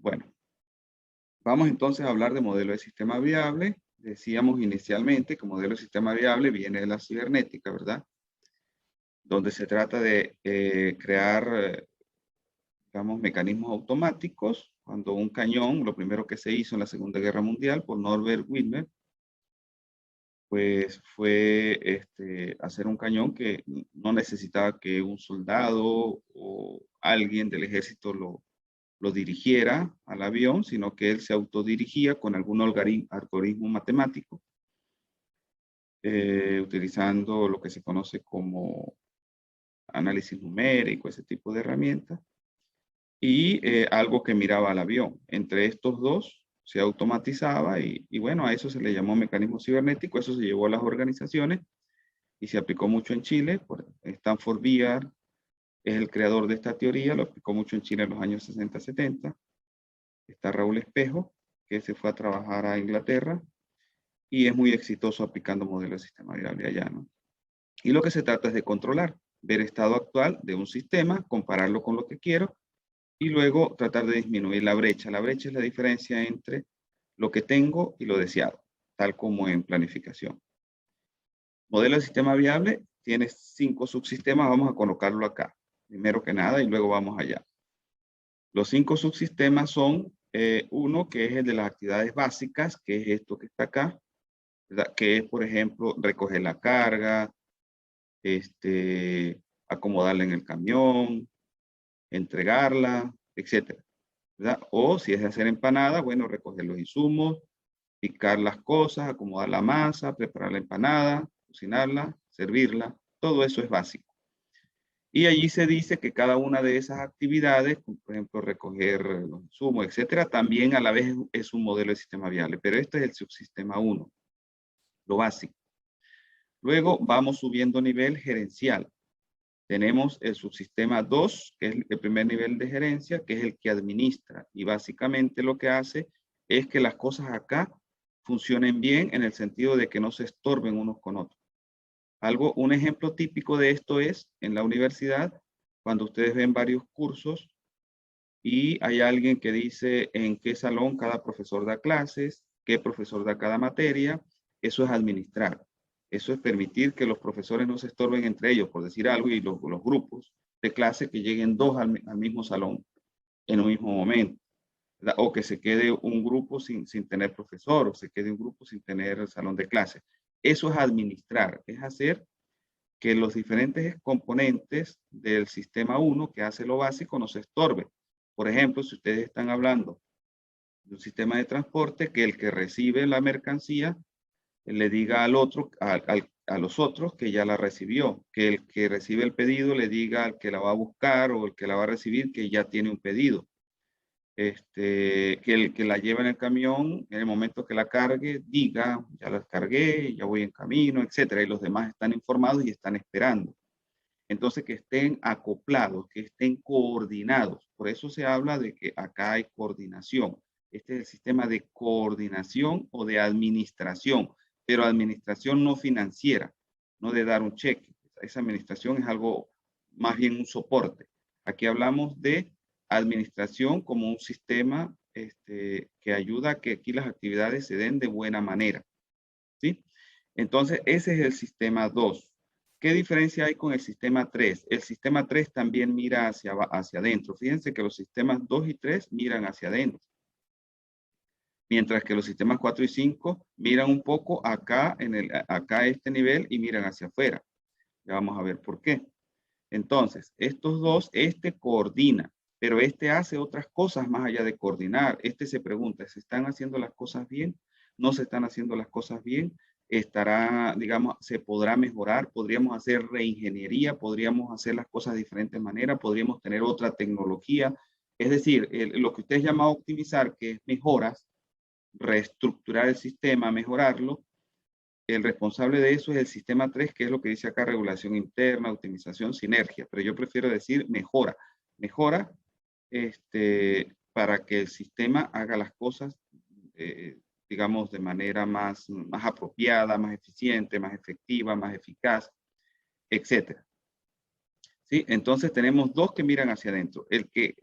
Bueno, vamos entonces a hablar de modelo de sistema viable. Decíamos inicialmente que modelo de sistema viable viene de la cibernética, ¿verdad? Donde se trata de crear, digamos, mecanismos automáticos. Cuando un cañón, lo primero que se hizo en la Segunda Guerra Mundial por Norbert Wiener, pues fue hacer un cañón que no necesitaba que un soldado o alguien del ejército lo dirigiera al avión, sino que él se autodirigía con algún algoritmo matemático, utilizando lo que se conoce como análisis numérico, ese tipo de herramientas, y algo que miraba al avión. Entre estos dos se automatizaba y bueno, a eso se le llamó mecanismo cibernético, eso se llevó a las organizaciones y se aplicó mucho en Chile. Por Stanford Beard es el creador de esta teoría, lo aplicó mucho en Chile en los años 60-70. Está Raúl Espejo, que se fue a trabajar a Inglaterra y es muy exitoso aplicando modelos de sistema viable allá, ¿no? Y lo que se trata es de controlar, ver el estado actual de un sistema, compararlo con lo que quiero y luego tratar de disminuir la brecha. La brecha es la diferencia entre lo que tengo y lo deseado, tal como en planificación. Modelo de sistema viable tiene 5 subsistemas, vamos a colocarlo acá, primero que nada, y luego vamos allá. Los 5 subsistemas son uno que es el de las actividades básicas, que es esto que está acá, ¿verdad? Que es, por ejemplo, recoger la carga, acomodarla en el camión, entregarla, etcétera, ¿verdad? O si es de hacer empanada, bueno, recoger los insumos, picar las cosas, acomodar la masa, preparar la empanada, cocinarla, servirla, todo eso es básico. Y allí se dice que cada una de esas actividades, por ejemplo, recoger los insumos, etcétera, también a la vez es un modelo de sistema viable, pero este es el subsistema 1, lo básico. Luego vamos subiendo nivel gerencial. Tenemos el subsistema 2, que es el primer nivel de gerencia, que es el que administra. Y básicamente lo que hace es que las cosas acá funcionen bien en el sentido de que no se estorben unos con otros. Un ejemplo típico de esto es en la universidad, cuando ustedes ven varios cursos y hay alguien que dice en qué salón cada profesor da clases, qué profesor da cada materia, eso es administrar. Eso es permitir que los profesores no se estorben entre ellos, por decir algo, y los grupos de clase que lleguen 2 al mismo salón en un mismo momento, ¿verdad? O que se quede un grupo sin tener profesor, o se quede un grupo sin tener salón de clase. Eso es administrar, es hacer que los diferentes componentes del sistema 1 que hace lo básico no se estorben. Por ejemplo, si ustedes están hablando de un sistema de transporte, que el que recibe la mercancía le diga al otro, a los otros que ya la recibió, que el que recibe el pedido le diga al que la va a buscar o el que la va a recibir que ya tiene un pedido. Que el que la lleva en el camión, en el momento que la cargue, diga, ya la cargué, ya voy en camino, etcétera, y los demás están informados y están esperando. Entonces, que estén acoplados, que estén coordinados. Por eso se habla de que acá hay coordinación. Este es el sistema de coordinación o de administración, pero administración no financiera, no de dar un cheque. Esa administración es algo más bien un soporte. Aquí hablamos de administración como un sistema que ayuda a que aquí las actividades se den de buena manera, ¿sí? Entonces, ese es el sistema 2. ¿Qué diferencia hay con el sistema 3? El sistema 3 también mira hacia adentro. Fíjense que los sistemas 2 y 3 miran hacia adentro. Mientras que los sistemas 4 y 5 miran un poco acá, acá a este nivel y miran hacia afuera. Ya vamos a ver por qué. Entonces, estos dos, este coordina, pero este hace otras cosas más allá de coordinar. Este se pregunta, ¿se están haciendo las cosas bien? ¿No se están haciendo las cosas bien? Estará, digamos, se podrá mejorar, podríamos hacer reingeniería, podríamos hacer las cosas de diferentes maneras, podríamos tener otra tecnología. Es decir, lo que usted llama optimizar, que es mejoras, reestructurar el sistema, mejorarlo. El responsable de eso es el sistema 3, que es lo que dice acá, regulación interna, optimización, sinergia, pero yo prefiero decir mejora. Mejora para que el sistema haga las cosas, digamos, de manera más apropiada, más eficiente, más efectiva, más eficaz, etc. ¿Sí? Entonces tenemos dos que miran hacia adentro. El que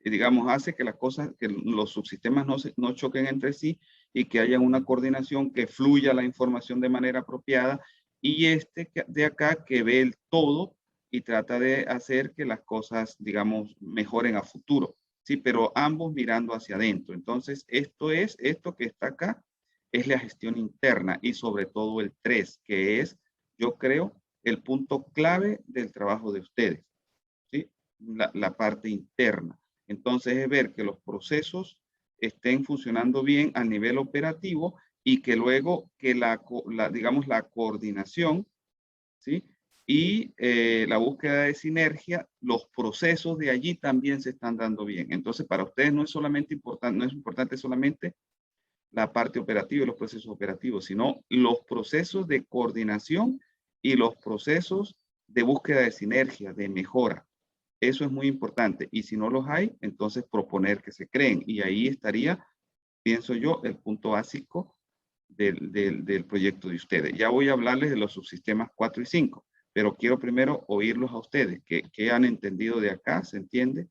digamos, hace que las cosas, que los subsistemas no choquen entre sí y que haya una coordinación, que fluya la información de manera apropiada, y este de acá que ve el todo y trata de hacer que las cosas, digamos, mejoren a futuro. Sí, pero ambos mirando hacia adentro. Entonces, esto que está acá, es la gestión interna y sobre todo el 3, que es, yo creo, el punto clave del trabajo de ustedes, ¿sí? La parte interna. Entonces es ver que los procesos estén funcionando bien a nivel operativo y que luego que digamos, la coordinación, ¿sí? Y la búsqueda de sinergia, los procesos de allí también se están dando bien. Entonces, para ustedes no es solamente importante, no es importante solamente la parte operativa y los procesos operativos, sino los procesos de coordinación y los procesos de búsqueda de sinergia, de mejora. Eso es muy importante. Y si no los hay, entonces proponer que se creen. Y ahí estaría, pienso yo, el punto básico del proyecto de ustedes. Ya voy a hablarles de los subsistemas 4 y 5, pero quiero primero oírlos a ustedes. ¿Qué han entendido de acá? ¿Se entiende?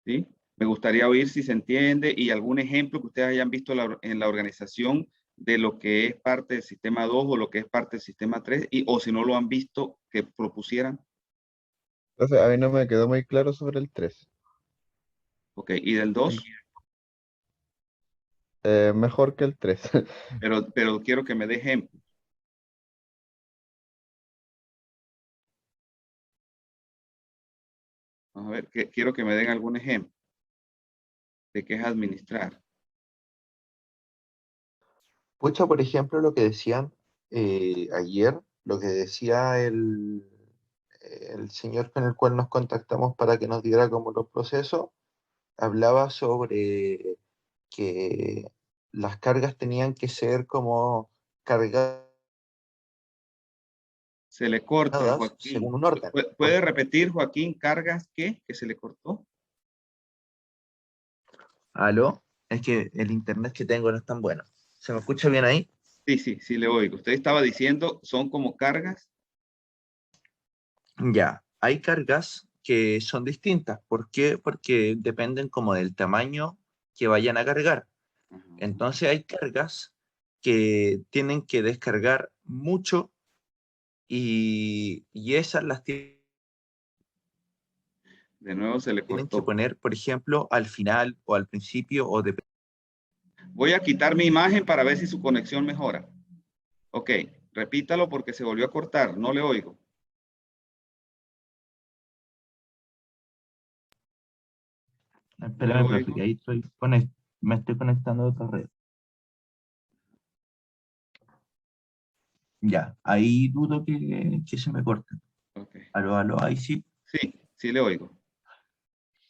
¿Sí? Me gustaría oír si se entiende y algún ejemplo que ustedes hayan visto en la organización de lo que es parte del sistema 2 o lo que es parte del sistema 3, o si no lo han visto, que propusieran. Entonces, a mí no me quedó muy claro sobre el 3. Ok, y del 2, Mejor que el 3. pero quiero que me dé ejemplo. Vamos a ver, quiero que me den algún ejemplo de qué es administrar. Pucha, por ejemplo, lo que decían ayer, lo que decía el señor con el cual nos contactamos para que nos diera como los procesos, hablaba sobre que las cargas tenían que ser como cargadas Se le corta, según Joaquín. un orden. ¿Puede repetir, Joaquín, cargas qué? ¿Que se le cortó? ¿Aló? Es que el internet que tengo no es tan bueno. ¿Se me escucha bien ahí? Sí, sí, sí le oigo. Usted estaba diciendo, son como cargas. Ya, hay cargas que son distintas. ¿Por qué? Porque dependen como del tamaño que vayan a cargar. Ajá. Entonces hay cargas que tienen que descargar mucho y esas las De nuevo se le tienen que cortó. poner, por ejemplo, al final o al principio o de... Voy a quitar mi imagen para ver si su conexión mejora. Ok, repítalo porque se volvió a cortar. No le oigo. No le Espérame, profe, que oigo. ahí me estoy conectando a otra red. Ya, ahí dudo que se me corte. Ok. Aló, ahí sí. Sí, sí le oigo.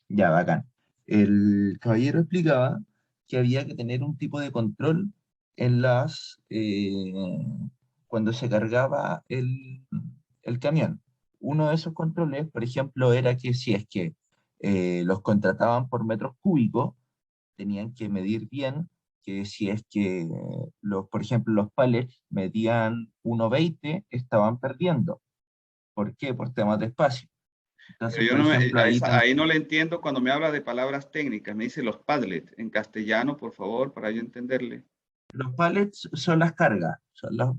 Ya, bacán. El caballero explicaba que había que tener un tipo de control en cuando se cargaba el camión. Uno de esos controles, por ejemplo, era que si es que los contrataban por metros cúbicos, tenían que medir bien que si es que por ejemplo, los pallets medían 1,20, estaban perdiendo. ¿Por qué? Por temas de espacio. Pero Entonces, yo por no ejemplo, ahí no le entiendo cuando me habla de palabras técnicas. Me dice los Padlet en castellano, por favor, para yo entenderle. los pallets son las cargas,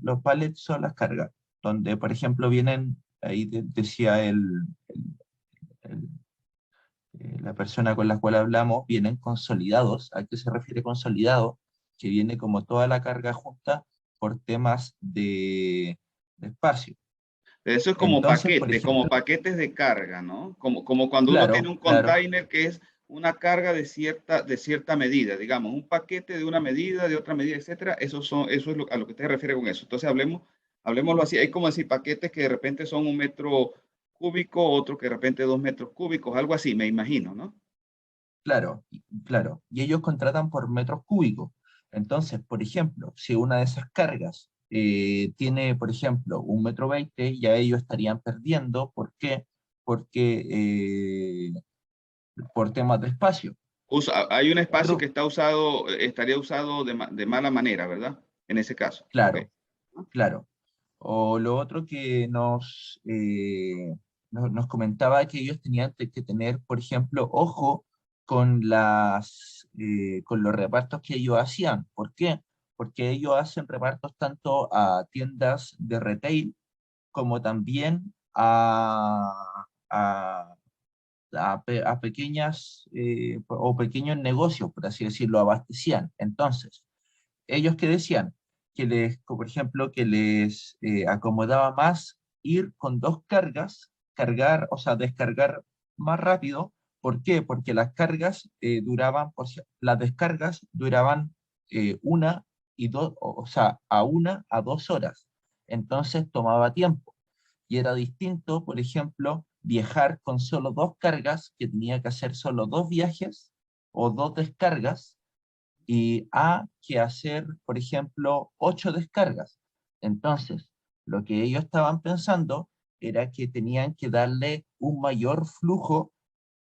los pallets son las cargas, donde, por ejemplo, vienen, ahí decía el- la persona con la cual hablamos, vienen consolidados. ¿A qué se refiere consolidado? Que viene como toda la carga junta por temas de espacio. Eso es Entonces, por como ejemplo, paquetes de carga, ¿no? Como cuando uno tiene claro, un claro, container que es una carga de cierta medida, digamos, un paquete de una medida, de otra medida, etcétera. Eso es a lo que usted se refiere con eso. Entonces, hablemoslo así. Hay como decir paquetes que de repente son 1 metro cúbico, otro que de repente 2 metros cúbicos, algo así, me imagino, ¿no? claro, claro. Y ellos contratan por metros cúbicos. Entonces, por ejemplo, si una de esas cargas tiene, por ejemplo, 1,20 m, ya ellos estarían perdiendo. ¿Por qué? Porque por temas de espacio. Hay un espacio que Otro, está estaría usado de mala manera, ¿verdad? En ese caso. Ok. claro, claro. O lo otro que nos comentaba que ellos tenían que tener, por ejemplo, ojo con con los repartos que ellos hacían. ¿Por qué? Porque ellos hacen repartos tanto a tiendas de retail como también a pequeñas o pequeños negocios, por así decirlo, abastecían. Entonces, ellos que decían que por ejemplo, que les acomodaba más ir con dos cargas, cargar, o sea, descargar más rápido. ¿Por qué? Porque las cargas duraban, las descargas duraban una y dos, o sea, a 1 a 2 horas. Entonces tomaba tiempo. Y era distinto, por ejemplo, viajar con solo dos cargas, que tenía que hacer solo dos viajes o dos descargas, y a que hacer, por ejemplo, 8 descargas. Entonces, lo que ellos estaban pensando era que tenían que darle un mayor flujo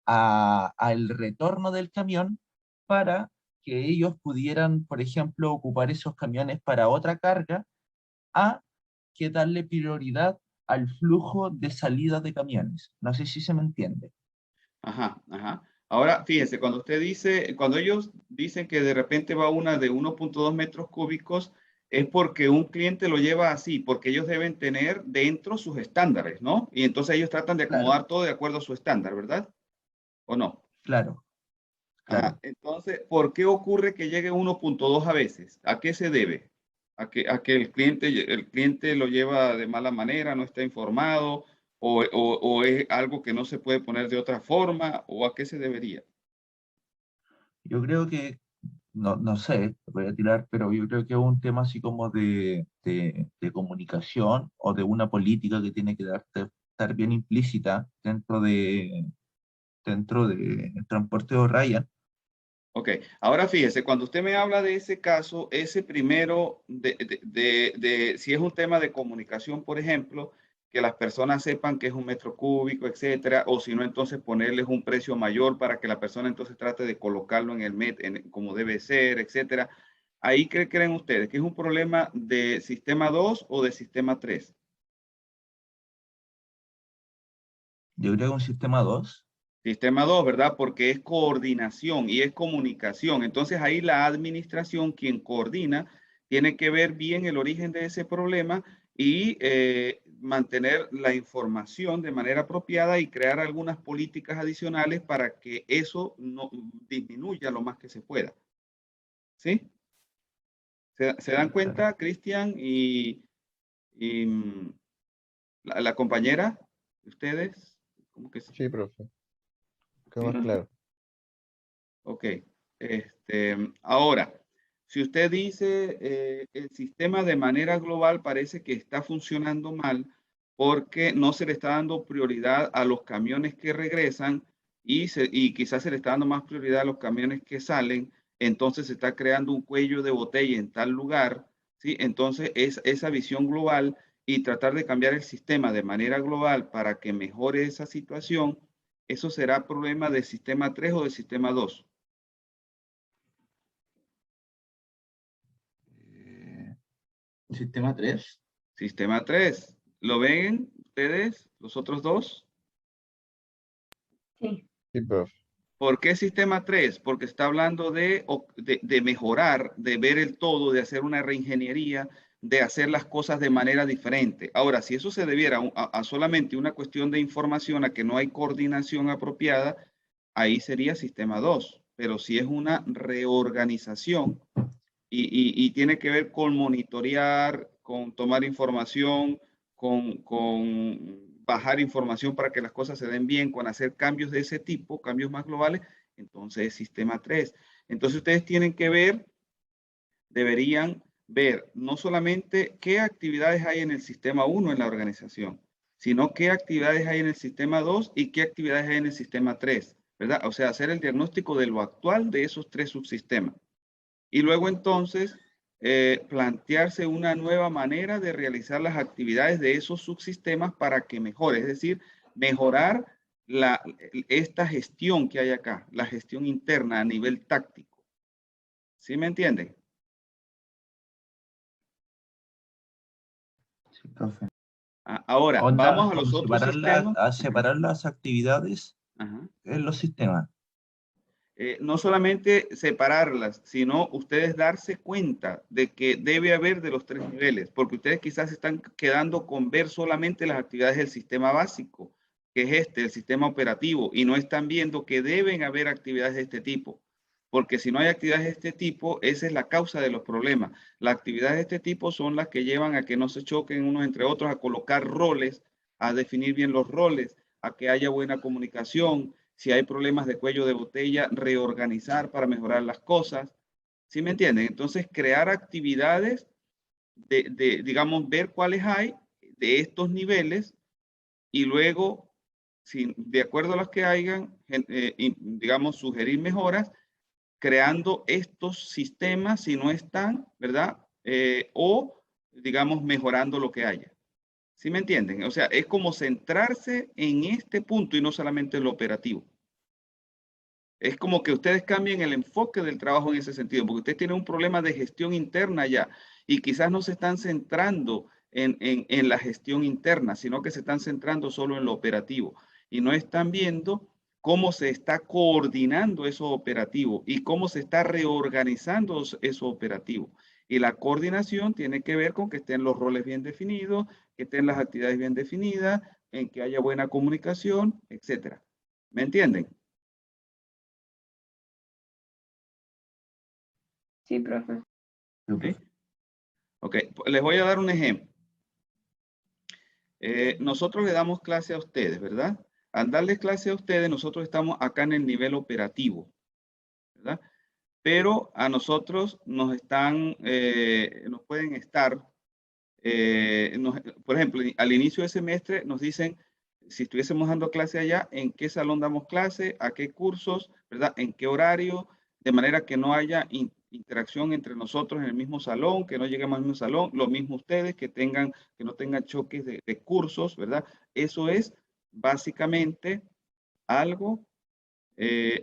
al retorno del camión para que ellos pudieran, por ejemplo, ocupar esos camiones para otra carga, a que darle prioridad al flujo de salida de camiones. No sé si se me entiende. Ajá, ajá. Ahora, fíjense, cuando ellos dicen que de repente va una de 1.2 metros cúbicos, es porque un cliente lo lleva así, porque ellos deben tener dentro sus estándares, ¿no? Y entonces ellos tratan de Claro, acomodar todo de acuerdo a su estándar, ¿verdad? ¿O no? claro, Ajá. claro. Entonces, ¿por qué ocurre que llegue 1.2 a veces? ¿A qué se debe? ¿A que el cliente lo lleva de mala manera, no está informado, o es algo que no se puede poner de otra forma, o a qué se debería? Yo creo que, no sé, voy a tirar, pero yo creo que es un tema así como de comunicación o de una política que tiene que estar bien implícita dentro de el transporte de Ryan. Ok, ahora fíjese, cuando usted me habla de ese caso, ese primero, si es un tema de comunicación, por ejemplo, que las personas sepan que es un metro cúbico, etcétera, o si no, entonces ponerles un precio mayor para que la persona entonces trate de colocarlo en el como debe ser, etcétera. Ahí, ¿qué creen ustedes? ¿Que es un problema de sistema 2 o de sistema 3? Yo creo que un sistema 2. Sistema 2, ¿verdad? Porque es coordinación y es comunicación. Entonces ahí la administración, quien coordina, tiene que ver bien el origen de ese problema y mantener la información de manera apropiada y crear algunas políticas adicionales para que eso no disminuya lo más que se pueda. ¿Sí? ¿Se dan Sí, claro. cuenta, Cristian y la compañera? ¿Ustedes? ¿Cómo que sí? Sí, profe. Quedó más ¿Sí? claro. Ok, ahora, si usted dice el sistema de manera global parece que está funcionando mal porque no se le está dando prioridad a los camiones que regresan y quizás se le está dando más prioridad a los camiones que salen, entonces se está creando un cuello de botella en tal lugar, ¿sí? Entonces es esa visión global y tratar de cambiar el sistema de manera global para que mejore esa situación, eso será problema del sistema 3 o del sistema 2. Eh, Sistema 3. Sistema 3. ¿Lo ven ustedes, los otros dos? Sí, Sí, profe. ¿Por qué sistema 3? Porque está hablando de mejorar, de ver el todo, de hacer una reingeniería, de hacer las cosas de manera diferente. Ahora, si eso se debiera a solamente una cuestión de información, a que no hay coordinación apropiada, ahí sería sistema 2. Pero si es una reorganización y tiene que ver con monitorear, con tomar información, con bajar información para que las cosas se den bien, con hacer cambios de ese tipo, cambios más globales, entonces es sistema 3. Entonces ustedes tienen que ver, deberían ver no solamente qué actividades hay en el sistema 1 en la organización, sino qué actividades hay en el sistema 2 y qué actividades hay en el sistema 3, ¿verdad? O sea, hacer el diagnóstico de lo actual de esos tres subsistemas. Y luego entonces plantearse una nueva manera de realizar las actividades de esos subsistemas para que mejore, es decir, mejorar esta gestión que hay acá, la gestión interna a nivel táctico. ¿Sí me entienden? Sí. profe. Ahora, Onda, vamos a los como otros sistemas. separar las actividades Ajá. en los sistemas. No solamente separarlas, sino ustedes darse cuenta de que debe haber de los tres niveles, porque ustedes quizás están quedando con ver solamente las actividades del sistema básico, que es el sistema operativo, y no están viendo que deben haber actividades de este tipo, porque si no hay actividades de este tipo, esa es la causa de los problemas. Las actividades de este tipo son las que llevan a que no se choquen unos entre otros, a colocar roles, a definir bien los roles, a que haya buena comunicación. Si hay problemas de cuello de botella, reorganizar para mejorar las cosas. ¿Sí me entienden? Entonces, crear actividades digamos, ver cuáles hay de estos niveles y luego, si, de acuerdo a las que hayan, digamos, sugerir mejoras, creando estos sistemas si no están, ¿verdad? O, digamos, mejorando lo que haya. ¿Sí me entienden? O sea, es como centrarse en este punto y no solamente en lo operativo. Es como que ustedes cambien el enfoque del trabajo en ese sentido, porque ustedes tienen un problema de gestión interna ya y quizás no se están centrando en la gestión interna, sino que se están centrando solo en lo operativo y no están viendo cómo se está coordinando eso operativo y cómo se está reorganizando eso operativo. Y la coordinación tiene que ver con que estén los roles bien definidos, que estén las actividades bien definidas, en que haya buena comunicación, etcétera. ¿Me entienden? Sí, profe. ¿Sí? Ok, les voy a dar un ejemplo. Nosotros le damos clase a ustedes, ¿verdad? Al darles clase a ustedes, nosotros estamos acá en el nivel operativo, ¿verdad? Pero a nosotros nos nos pueden estar, por ejemplo, al inicio del semestre nos dicen, si estuviésemos dando clase allá, en qué salón damos clase, a qué cursos, ¿verdad? En qué horario, de manera que no haya interacción entre nosotros en el mismo salón, que no lleguemos al mismo salón, lo mismo ustedes, que no tengan choques de cursos, ¿verdad? Eso es básicamente algo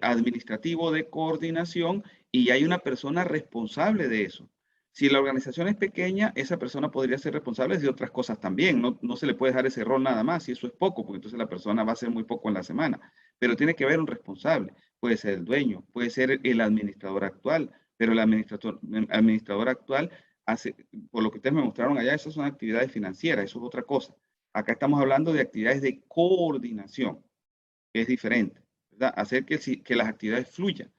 administrativo de coordinación y hay una persona responsable de eso. Si la organización es pequeña, esa persona podría ser responsable de otras cosas también. No se le puede dejar ese rol nada más y eso es poco, porque entonces la persona va a hacer muy poco en la semana. Pero tiene que haber un responsable. Puede ser el dueño, puede ser el administrador actual, pero el administrador actual hace, por lo que ustedes me mostraron allá, esas son actividades financieras, eso es otra cosa. Acá estamos hablando de actividades de coordinación, que es diferente. ¿Verdad? Hacer que las actividades fluyan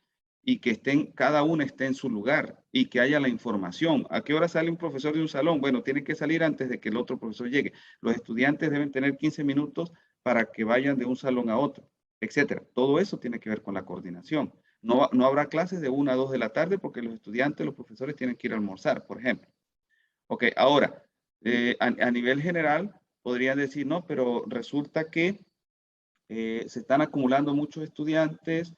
y que cada una esté en su lugar y que haya la información. ¿A qué hora sale un profesor de un salón? Bueno, tiene que salir antes de que el otro profesor llegue. Los estudiantes deben tener 15 minutos para que vayan de un salón a otro, etcétera. Todo eso tiene que ver con la coordinación. No habrá clases de 1 a 2 de la tarde porque los estudiantes, los profesores tienen que ir a almorzar, por ejemplo. Ok, ahora, a nivel general, podrían decir, no, pero resulta que se están acumulando muchos estudiantes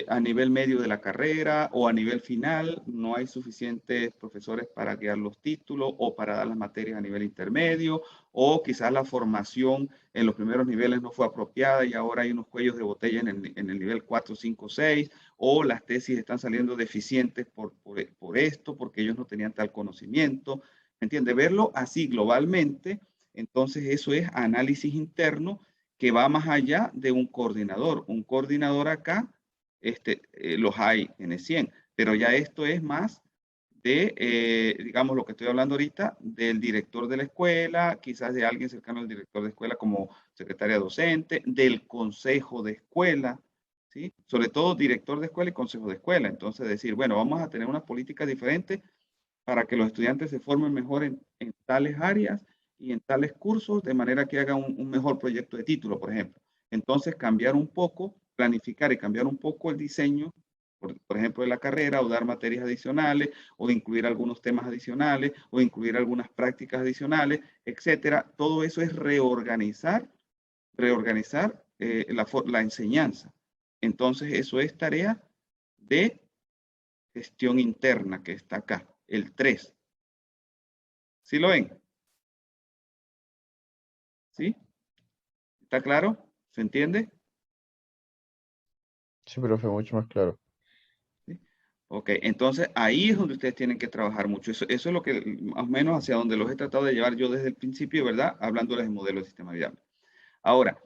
a nivel medio de la carrera o a nivel final, no hay suficientes profesores para guiar los títulos o para dar las materias a nivel intermedio, o quizás la formación en los primeros niveles no fue apropiada y ahora hay unos cuellos de botella en el nivel 4, 5, 6, o las tesis están saliendo deficientes por esto, porque ellos no tenían tal conocimiento. ¿Me entiende? Verlo así globalmente, entonces eso es análisis interno que va más allá de un coordinador. Un coordinador acá, los hay en el 100, pero ya esto es más de, digamos, lo que estoy hablando ahorita, del director de la escuela, quizás de alguien cercano al director de escuela como secretaria docente, del consejo de escuela, ¿sí? Sobre todo director de escuela y consejo de escuela. Entonces decir, bueno, vamos a tener unas políticas diferentes para que los estudiantes se formen mejor en tales áreas y en tales cursos, de manera que hagan un mejor proyecto de título, por ejemplo. Entonces, cambiar un poco, planificar y cambiar un poco el diseño, por ejemplo, de la carrera, o dar materias adicionales, o incluir algunos temas adicionales, o incluir algunas prácticas adicionales, etcétera. Todo eso es reorganizar la enseñanza. Entonces, eso es tarea de gestión interna que está acá, el 3. ¿Sí lo ven? ¿Sí? ¿Está claro? ¿Se entiende? Sí, profe, mucho más claro. ¿Sí? Ok, entonces ahí es donde ustedes tienen que trabajar mucho. Eso es lo que más o menos hacia donde los he tratado de llevar yo desde el principio, ¿verdad? Hablándoles de modelo de sistema viable. Ahora,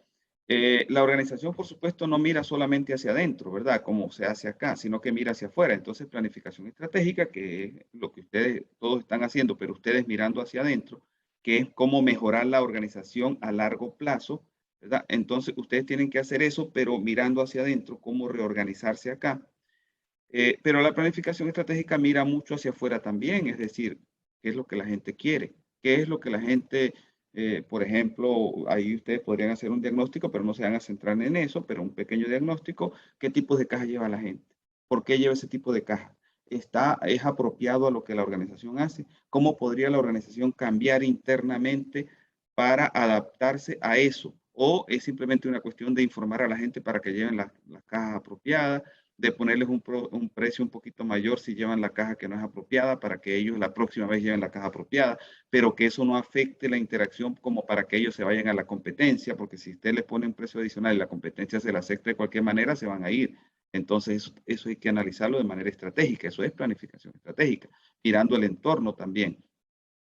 la organización, por supuesto, no mira solamente hacia adentro, ¿verdad? Como se hace acá, sino que mira hacia afuera. Entonces, planificación estratégica, que es lo que ustedes todos están haciendo, pero ustedes mirando hacia adentro, que es cómo mejorar la organización a largo plazo, ¿verdad? Entonces, ustedes tienen que hacer eso, pero mirando hacia adentro, cómo reorganizarse acá. Pero la planificación estratégica mira mucho hacia afuera también, es decir, qué es lo que la gente quiere, qué es lo que la gente, por ejemplo, ahí ustedes podrían hacer un diagnóstico, pero no se van a centrar en eso, pero un pequeño diagnóstico, qué tipos de caja lleva la gente, por qué lleva ese tipo de caja, es apropiado a lo que la organización hace, cómo podría la organización cambiar internamente para adaptarse a eso, o es simplemente una cuestión de informar a la gente para que lleven las cajas apropiadas, de ponerles un precio un poquito mayor si llevan la caja que no es apropiada para que ellos la próxima vez lleven la caja apropiada, pero que eso no afecte la interacción como para que ellos se vayan a la competencia, porque si usted les pone un precio adicional y la competencia se la acepta de cualquier manera, se van a ir. Entonces, eso hay que analizarlo de manera estratégica, eso es planificación estratégica, mirando el entorno también.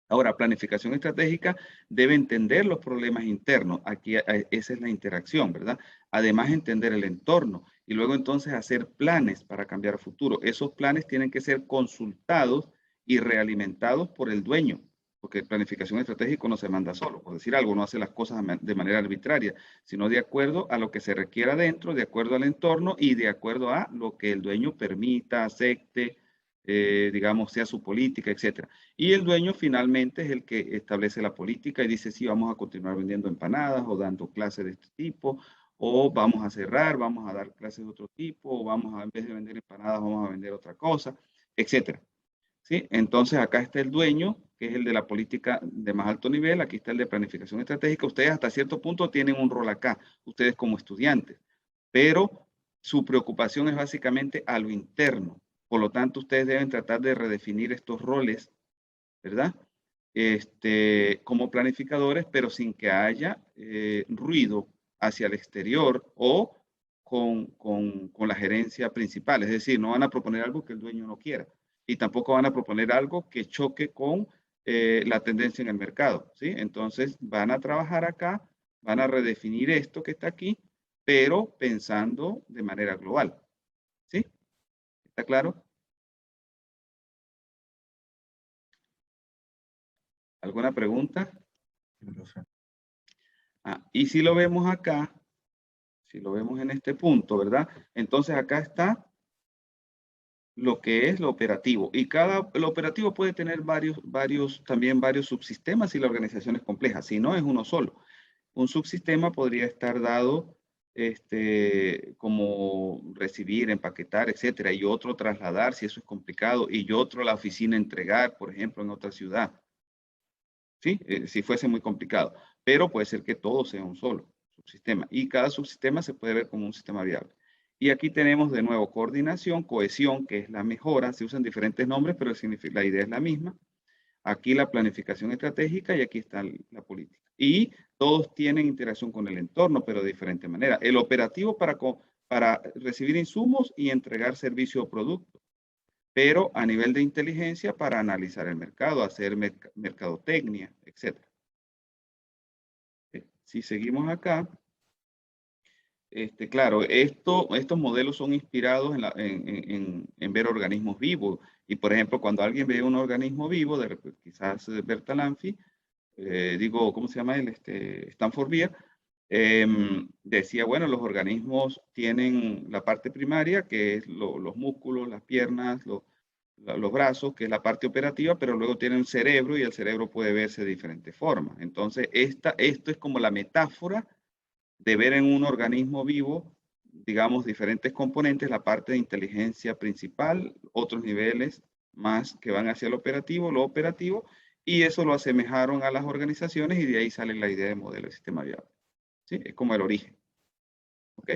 Ahora, planificación estratégica debe entender los problemas internos. Aquí esa es la interacción, ¿verdad? Además, entender el entorno y luego entonces hacer planes para cambiar futuro. Esos planes tienen que ser consultados y realimentados por el dueño, porque planificación estratégica no se manda solo. Por decir algo, no hace las cosas de manera arbitraria, sino de acuerdo a lo que se requiera dentro, de acuerdo al entorno y de acuerdo a lo que el dueño permita, acepte, digamos, sea su política, etcétera. Y el dueño finalmente es el que establece la política y dice, sí, vamos a continuar vendiendo empanadas o dando clases de este tipo, o vamos a cerrar, vamos a dar clases de otro tipo, o vamos a, en vez de vender empanadas, vamos a vender otra cosa, etcétera. ¿Sí? Entonces acá está el dueño, que es el de la política de más alto nivel, aquí está el de planificación estratégica. Ustedes hasta cierto punto tienen un rol acá, ustedes como estudiantes, pero su preocupación es básicamente a lo interno. Por lo tanto, ustedes deben tratar de redefinir estos roles, ¿verdad? Como planificadores, pero sin que haya ruido hacia el exterior o con la gerencia principal. Es decir, no van a proponer algo que el dueño no quiera y tampoco van a proponer algo que choque con la tendencia en el mercado, ¿sí? Entonces van a trabajar acá, van a redefinir esto que está aquí, pero pensando de manera global, ¿sí? ¿Está claro? ¿Alguna pregunta? Y si lo vemos acá, si lo vemos en este punto, ¿verdad? Entonces acá está lo que es lo operativo. Y el operativo puede tener también varios subsistemas si la organización es compleja. Si no, es uno solo. Un subsistema podría estar dado como recibir, empaquetar, etcétera, y otro trasladar si eso es complicado, y otro la oficina entregar, por ejemplo, en otra ciudad. ¿Sí? Si fuese muy complicado. Pero puede ser que todo sea un solo subsistema. Y cada subsistema se puede ver como un sistema viable. Y aquí tenemos de nuevo coordinación, cohesión, que es la mejora. Se usan diferentes nombres, pero la idea es la misma. Aquí la planificación estratégica y aquí está la política. Y todos tienen interacción con el entorno, pero de diferente manera. El operativo para recibir insumos y entregar servicio o producto, pero a nivel de inteligencia para analizar el mercado, hacer mercadotecnia, etc. Si seguimos acá, claro, estos modelos son inspirados en ver organismos vivos. Y por ejemplo, cuando alguien ve un organismo vivo, quizás Bertalanffy, ¿cómo se llama él? Stanford Beer, decía, bueno, los organismos tienen la parte primaria, que es los músculos, las piernas, los brazos, que es la parte operativa, pero luego tienen un cerebro y el cerebro puede verse de diferentes formas. Entonces, esto es como la metáfora de ver en un organismo vivo, digamos, diferentes componentes, la parte de inteligencia principal, otros niveles más que van hacia lo operativo, y eso lo asemejaron a las organizaciones y de ahí sale la idea de modelo de sistema viable. ¿Sí? Es como el origen. ¿Ok?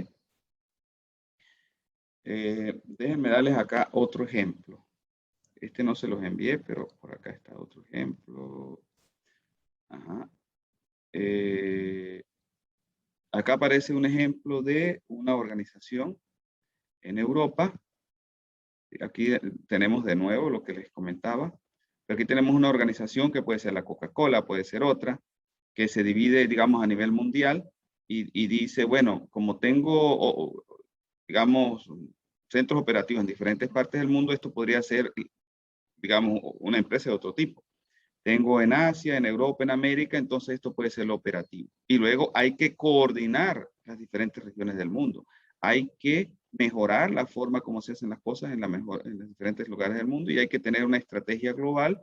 Déjenme darles acá otro ejemplo. Este no se los envié, pero por acá está otro ejemplo. Ajá. Acá aparece un ejemplo de una organización en Europa. Aquí tenemos de nuevo lo que les comentaba. Pero aquí tenemos una organización que puede ser la Coca-Cola, puede ser otra, que se divide, digamos, a nivel mundial y dice, bueno, como tengo, digamos, centros operativos en diferentes partes del mundo, esto podría ser, digamos, una empresa de otro tipo. Tengo en Asia, en Europa, en América, entonces esto puede ser lo operativo. Y luego hay que coordinar las diferentes regiones del mundo. Hay que mejorar la forma como se hacen las cosas en los diferentes lugares del mundo y hay que tener una estrategia global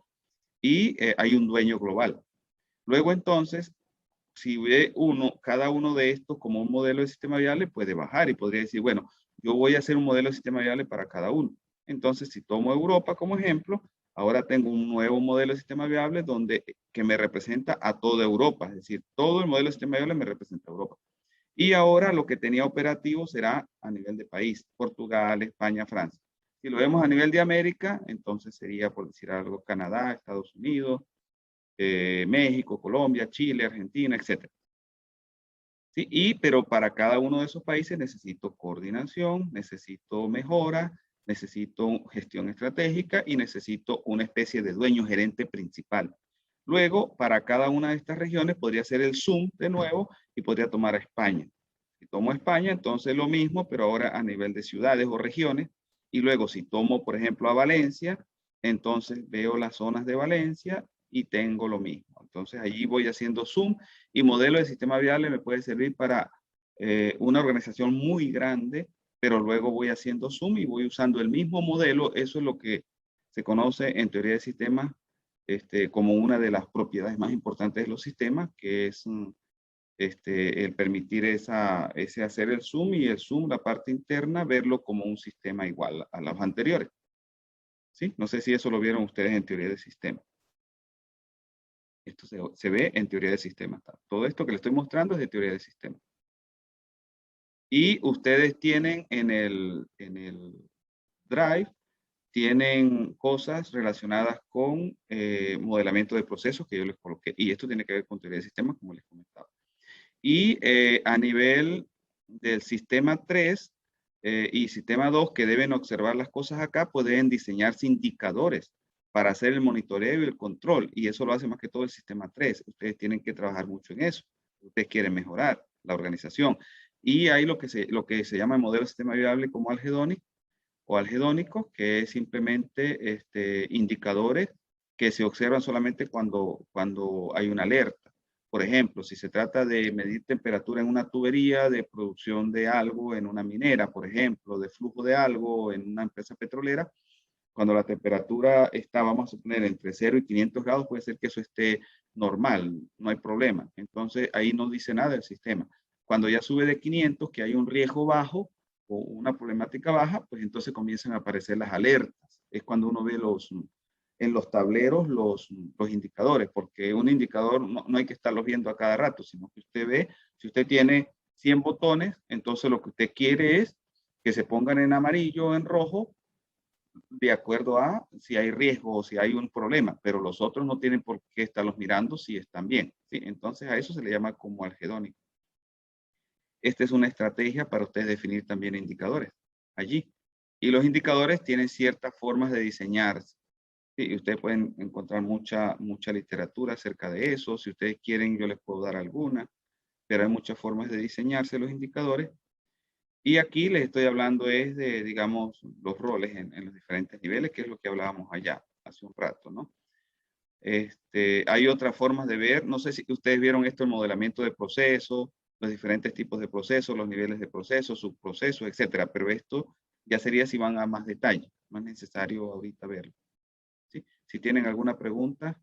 y hay un dueño global. Luego entonces, si ve cada uno de estos como un modelo de sistema viable, puede bajar y podría decir, bueno, yo voy a hacer un modelo de sistema viable para cada uno. Entonces, si tomo Europa como ejemplo, ahora tengo un nuevo modelo de sistema viable que me representa a toda Europa. Es decir, todo el modelo de sistema viable me representa a Europa. Y ahora lo que tenía operativo será a nivel de país, Portugal, España, Francia. Si lo vemos a nivel de América, entonces sería, por decir algo, Canadá, Estados Unidos, México, Colombia, Chile, Argentina, etc. ¿Sí? Pero para cada uno de esos países necesito coordinación, necesito mejora, necesito gestión estratégica y necesito una especie de dueño gerente principal. Luego, para cada una de estas regiones podría ser el Zoom de nuevo y podría tomar a España. Si tomo España, entonces lo mismo, pero ahora a nivel de ciudades o regiones. Y luego, si tomo, por ejemplo, a Valencia, entonces veo las zonas de Valencia y tengo lo mismo. Entonces, allí voy haciendo Zoom y modelo de sistema viable me puede servir para una organización muy grande, pero luego voy haciendo Zoom y voy usando el mismo modelo. Eso es lo que se conoce en teoría de sistemas como una de las propiedades más importantes de los sistemas, que es el permitir ese hacer el zoom y el zoom, la parte interna, verlo como un sistema igual a los anteriores. ¿Sí? No sé si eso lo vieron ustedes en teoría de sistemas. Esto se ve en teoría de sistemas. Todo esto que les estoy mostrando es de teoría de sistemas. Y ustedes tienen en el Drive, tienen cosas relacionadas con modelamiento de procesos que yo les coloqué. Y esto tiene que ver con teoría de sistemas, como les comentaba. Y a nivel del sistema 3 y sistema 2, que deben observar las cosas acá, pueden diseñarse indicadores para hacer el monitoreo y el control. Y eso lo hace más que todo el sistema 3. Ustedes tienen que trabajar mucho en eso. Ustedes quieren mejorar la organización. Y hay lo que se llama el modelo de sistema viable como algedónico o algedónico, que es simplemente indicadores que se observan solamente cuando hay una alerta. Por ejemplo, si se trata de medir temperatura en una tubería de producción de algo en una minera, por ejemplo, de flujo de algo en una empresa petrolera, cuando la temperatura está, vamos a poner, entre 0 y 500 grados, puede ser que eso esté normal, no hay problema. Entonces, ahí no dice nada el sistema. Cuando ya sube de 500, que hay un riesgo bajo o una problemática baja, pues entonces comienzan a aparecer las alertas. Es cuando uno ve en los tableros los indicadores, porque un indicador no hay que estarlos viendo a cada rato, sino que usted ve, si usted tiene 100 botones, entonces lo que usted quiere es que se pongan en amarillo o en rojo de acuerdo a si hay riesgo o si hay un problema, pero los otros no tienen por qué estarlos mirando si están bien. ¿Sí? Entonces a eso se le llama como algedónico. Esta es una estrategia para ustedes definir también indicadores allí. Y los indicadores tienen ciertas formas de diseñarse. Sí, y ustedes pueden encontrar mucha literatura acerca de eso. Si ustedes quieren, yo les puedo dar alguna, pero hay muchas formas de diseñarse los indicadores. Y aquí les estoy hablando es de, digamos, los roles en los diferentes niveles, que es lo que hablábamos allá hace un rato, ¿no? Hay otras formas de ver, no sé si ustedes vieron esto, el modelamiento de procesos, los diferentes tipos de procesos, los niveles de procesos, subprocesos, etcétera, pero esto ya sería si van a más detalle, no es necesario ahorita verlo. ¿Sí? Si tienen alguna pregunta.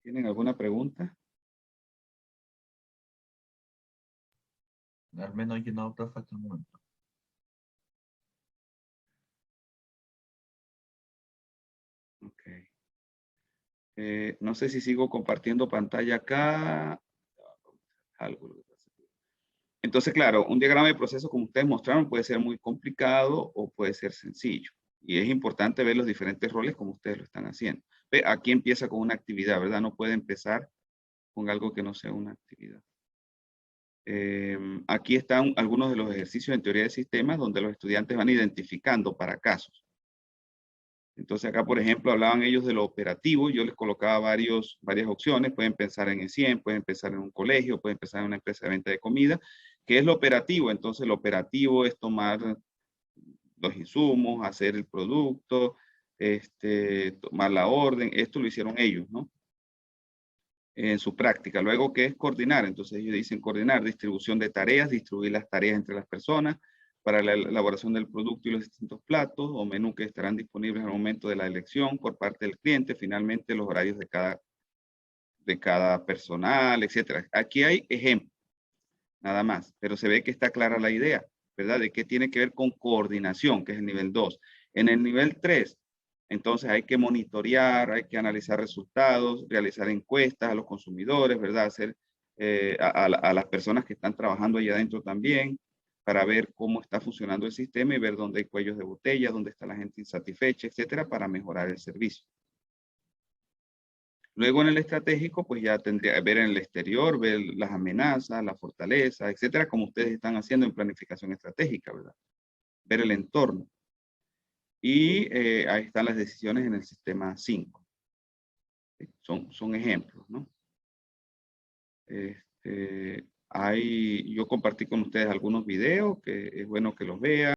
¿Tienen alguna pregunta? Al menos yo no, profe, hasta el momento. Ok. No sé si sigo compartiendo pantalla acá. Entonces, claro, un diagrama de proceso como ustedes mostraron puede ser muy complicado o puede ser sencillo. Y es importante ver los diferentes roles como ustedes lo están haciendo. Ve, aquí empieza con una actividad, ¿verdad? No puede empezar con algo que no sea una actividad. Aquí están algunos de los ejercicios en teoría de sistemas donde los estudiantes van identificando para casos. Entonces acá, por ejemplo, hablaban ellos de lo operativo. Yo les colocaba varias opciones. Pueden pensar en el 100, pueden pensar en un colegio, pueden pensar en una empresa de venta de comida. ¿Qué es lo operativo? Entonces lo operativo es tomar los insumos, hacer el producto, tomar la orden. Esto lo hicieron ellos, ¿no? En su práctica. Luego, ¿qué es coordinar? Entonces ellos dicen coordinar, distribución de tareas, distribuir las tareas entre las personas para la elaboración del producto y los distintos platos o menú que estarán disponibles al momento de la elección por parte del cliente, finalmente los horarios de cada personal, etcétera. Aquí hay ejemplos, nada más, pero se ve que está clara la idea, ¿verdad? De qué tiene que ver con coordinación, que es el nivel 2. En el nivel 3, entonces hay que monitorear, hay que analizar resultados, realizar encuestas a los consumidores, ¿verdad? Hacer a las personas que están trabajando allá adentro también, para ver cómo está funcionando el sistema y ver dónde hay cuellos de botella, dónde está la gente insatisfecha, etcétera, para mejorar el servicio. Luego en el estratégico, pues ya tendría que ver en el exterior, ver las amenazas, la fortaleza, etcétera, como ustedes están haciendo en planificación estratégica, ¿verdad? Ver el entorno. Y ahí están las decisiones en el sistema 5. Son ejemplos, ¿no? Yo compartí con ustedes algunos videos que es bueno que los vean.